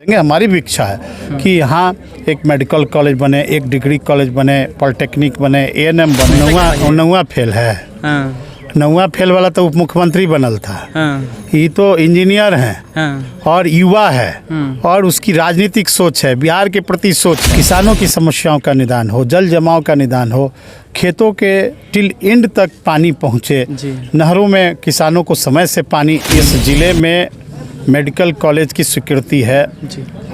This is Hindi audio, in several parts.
हमारी भी इच्छा है कि यहाँ एक मेडिकल कॉलेज बने, एक डिग्री कॉलेज बने, पॉलिटेक्निक बने, एएनएम बने। नौवा फेल है। नौवा फेल वाला तो उप मुख्यमंत्री बनल था। ये तो इंजीनियर हैं और युवा है और उसकी राजनीतिक सोच है, बिहार के प्रति सोच। किसानों की समस्याओं का निदान हो, जल जमाव का निदान हो, खेतों के टिल एंड तक पानी पहुँचे, नहरों में किसानों को समय से पानी। इस ज़िले में मेडिकल कॉलेज की स्वीकृति है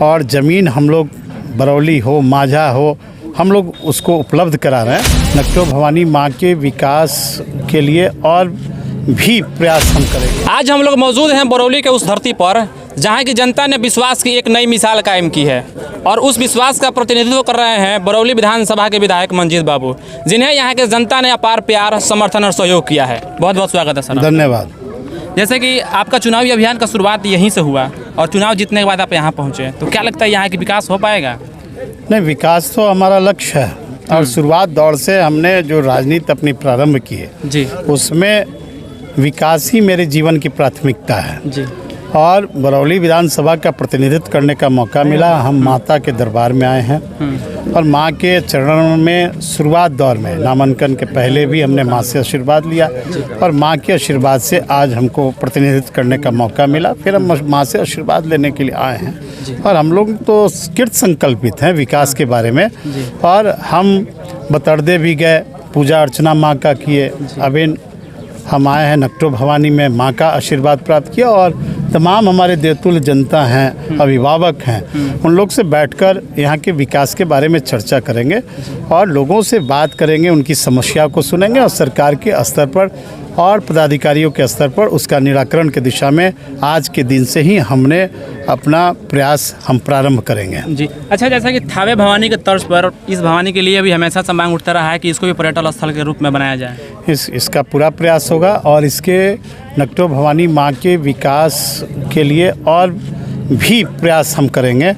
और ज़मीन हम लोग बरौली हो, माझा हो, हम लोग उसको उपलब्ध करा रहे हैं। नकटो भवानी माँ के विकास के लिए और भी प्रयास हम करेंगे। आज हम लोग मौजूद हैं बरौली के उस धरती पर जहां की जनता ने विश्वास की एक नई मिसाल कायम की है और उस विश्वास का प्रतिनिधित्व कर रहे हैं बरौली विधानसभा के विधायक मंजीत बाबू, जिन्हें यहाँ के जनता ने अपार प्यार, समर्थन और सहयोग किया है। बहुत बहुत स्वागत है सर। धन्यवाद। जैसे कि आपका चुनावी अभियान का शुरुआत यहीं से हुआ और चुनाव जीतने के बाद आप यहाँ पहुँचे, तो क्या लगता है यहाँ की विकास हो पाएगा? नहीं, विकास तो हमारा लक्ष्य है और शुरुआत दौर से हमने जो राजनीति अपनी प्रारंभ की है जी, उसमें विकास ही मेरे जीवन की प्राथमिकता है जी। और बरौली विधानसभा का प्रतिनिधित्व करने का मौका मिला। हम माता के दरबार में आए हैं और माँ के चरणों में शुरुआत दौर में नामांकन के पहले भी हमने माँ से आशीर्वाद लिया और माँ के आशीर्वाद से आज हमको प्रतिनिधित्व करने का मौका मिला। फिर हम माँ से आशीर्वाद लेने के लिए आए हैं और हम लोग तो कृत संकल्पित हैं विकास के बारे में और हम बतर्दे भी गए, पूजा अर्चना माँ का किए। अभी हम आए हैं नकटो भवानी में, माँ का आशीर्वाद प्राप्त किया और तमाम हमारे देवतुल्य जनता हैं, अभिभावक हैं, उन लोग से बैठकर यहाँ के विकास के बारे में चर्चा करेंगे और लोगों से बात करेंगे, उनकी समस्या को सुनेंगे और सरकार के स्तर पर और पदाधिकारियों के स्तर पर उसका निराकरण की दिशा में आज के दिन से ही हमने अपना प्रयास हम प्रारंभ करेंगे। जी अच्छा, जैसा कि थावे भवानी के तर्ज पर इस भवानी के लिए भी हमेशा से मांग उठता रहा है कि इसको भी पर्यटन स्थल के रूप में बनाया जाए। इसका पूरा प्रयास होगा और इसके नकटो भवानी माँ के विकास के लिए और भी प्रयास हम करेंगे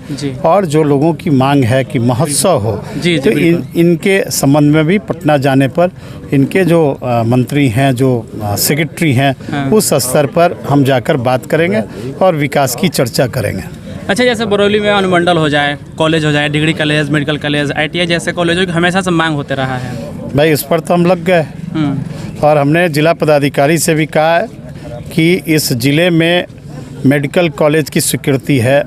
और जो लोगों की मांग है कि महोत्सव हो तो इनके संबंध में भी पटना जाने पर इनके जो मंत्री हैं, जो सेक्रेटरी हैं, उस स्तर पर हम जाकर बात करेंगे और विकास की चर्चा करेंगे। अच्छा, जैसे बरौली में अनुमंडल हो जाए, कॉलेज हो जाए, degree college, medical college, ITI जैसे कॉलेजों की हमेशा से मांग होते रहा है। भाई इस पर तो हम लग गए और हमने जिला पदाधिकारी से भी कहा है कि इस ज़िले में मेडिकल कॉलेज की स्वीकृति है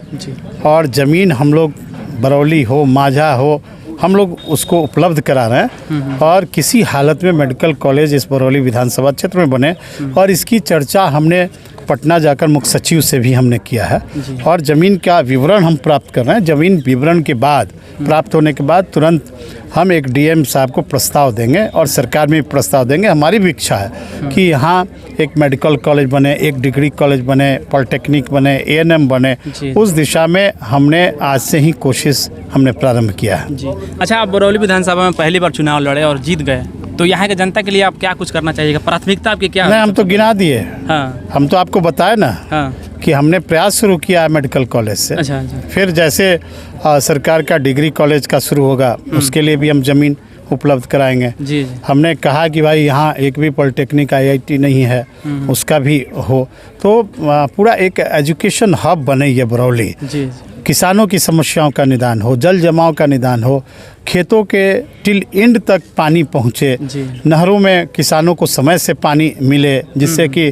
और ज़मीन हम लोग बरौली हो, माझा हो, हम लोग उसको उपलब्ध करा रहे हैं और किसी हालत में मेडिकल कॉलेज इस बरौली विधानसभा क्षेत्र में बने और इसकी चर्चा हमने पटना जाकर मुख्य सचिव से भी हमने किया है और ज़मीन का विवरण हम प्राप्त कर रहे हैं। ज़मीन विवरण के बाद प्राप्त होने के बाद तुरंत हम एक DM साहब को प्रस्ताव देंगे और सरकार में भी प्रस्ताव देंगे। हमारी भी इच्छा है कि यहाँ एक मेडिकल कॉलेज बने, एक डिग्री कॉलेज बने, पॉलिटेक्निक बने, एएनएम बने। उस दिशा में हमने आज से ही कोशिश हमने प्रारंभ किया है। अच्छा, आप बरौली विधानसभा में पहली बार चुनाव लड़े और जीत गए, तो यहाँ के जनता के लिए आप क्या कुछ करना चाहिएगा? प्राथमिकता आपकी क्या? नहीं, हम तो गिना दिए। हाँ, हम तो आपको बताए ना कि हमने प्रयास शुरू किया है मेडिकल कॉलेज से। अच्छा। फिर जैसे सरकार का डिग्री कॉलेज का शुरू होगा उसके लिए भी हम ज़मीन उपलब्ध कराएंगे। जी। हमने कहा कि भाई यहाँ एक भी पॉलिटेक्निक IIT नहीं है, उसका भी हो, तो पूरा एक एजुकेशन हब बने ये बरौली। जी। किसानों की समस्याओं का निदान हो, जल जमाव का निदान हो, खेतों के टिल एंड तक पानी पहुँचे, नहरों में किसानों को समय से पानी मिले जिससे कि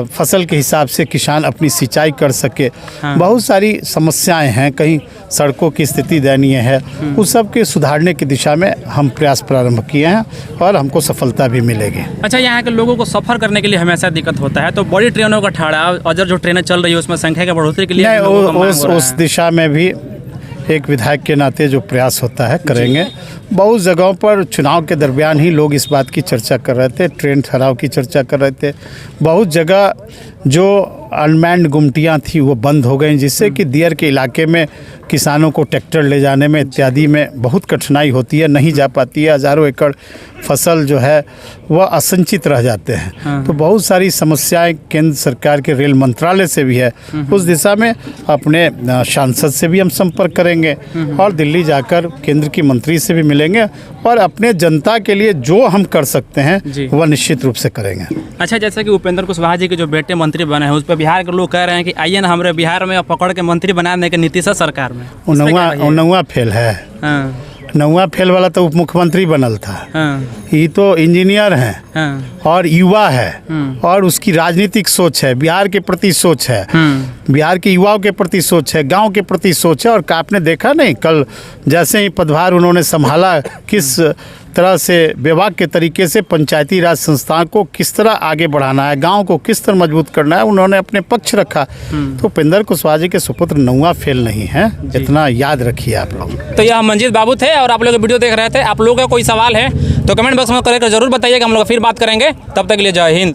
फसल के हिसाब से किसान अपनी सिंचाई कर सके। बहुत सारी समस्याएं हैं, कहीं सड़कों की स्थिति दयनीय है, उस सब के सुधारने की दिशा में हम प्रयास प्रारंभ किए हैं और हमको सफलता भी मिलेगी। अच्छा, यहाँ के लोगों को सफ़र करने के लिए हमेशा दिक्कत होता है, तो बड़ी ट्रेनों का ठाड़ा और जो ट्रेनें चल रही है उसमें संख्या की बढ़ोतरी के लिए उस दिशा में भी एक विधायक के नाते जो प्रयास होता है करेंगे। बहुत जगहों पर चुनाव के दरमियान ही लोग इस बात की चर्चा कर रहे थे, ट्रेन ठहराव की चर्चा कर रहे थे। बहुत जगह जो अनमैन्ड गुमटियाँ थी वो बंद हो गई, जिससे कि दियर के इलाके में किसानों को ट्रैक्टर ले जाने में इत्यादि में बहुत कठिनाई होती है, नहीं जा पाती है। हज़ारों एकड़ फसल जो है वह असंचित रह जाते हैं। तो बहुत सारी समस्याएं केंद्र सरकार के रेल मंत्रालय से भी है। उस दिशा में अपने सांसद से भी हम संपर्क करेंगे और दिल्ली जाकर केंद्र की मंत्री से भी मिलेंगे और अपने जनता के लिए जो हम कर सकते हैं वह निश्चित रूप से करेंगे। अच्छा, जैसे कि उपेंद्र कुशवाहा जी के जो बेटे मुख्यमंत्री बने हैं, उस पर बिहार के लोग कह रहे हैं कि आइए ना हमारे बिहार में पकड़ के मंत्री बना दें कि नीतीश सरकार में। इस पे क्या कहिए? नौवा फेल है। हाँ, नौवा फेल वाला तो उप मुख्यमंत्री बनल था। हाँ, ये तो इंजीनियर हैं हाँ, और युवा है और उसकी राजनीतिक सोच है, बिहार के प्रति सोच है, बिहार के युवाओं के प्रति सोच है, गांव के प्रति सोच है। और आपने देखा नहीं कल जैसे ही पदभार उन्होंने संभाला किस तरह से विभाग के तरीके से पंचायती राज संस्थान को किस तरह आगे बढ़ाना है, गांव को किस तरह मजबूत करना है, उन्होंने अपने पक्ष रखा। तो उपेंद्र कुशवाहा जी के सुपुत्र नौवा फेल नहीं है, इतना याद रखिए आप लोग। तो यह मंजीत बाबू थे और आप लोग वीडियो देख रहे थे। आप लोगों का कोई सवाल है तो कमेंट बॉक्स में करके जरूर बताइएगा, हम लोग फिर बात करेंगे। तब तक के लिए जय हिंद।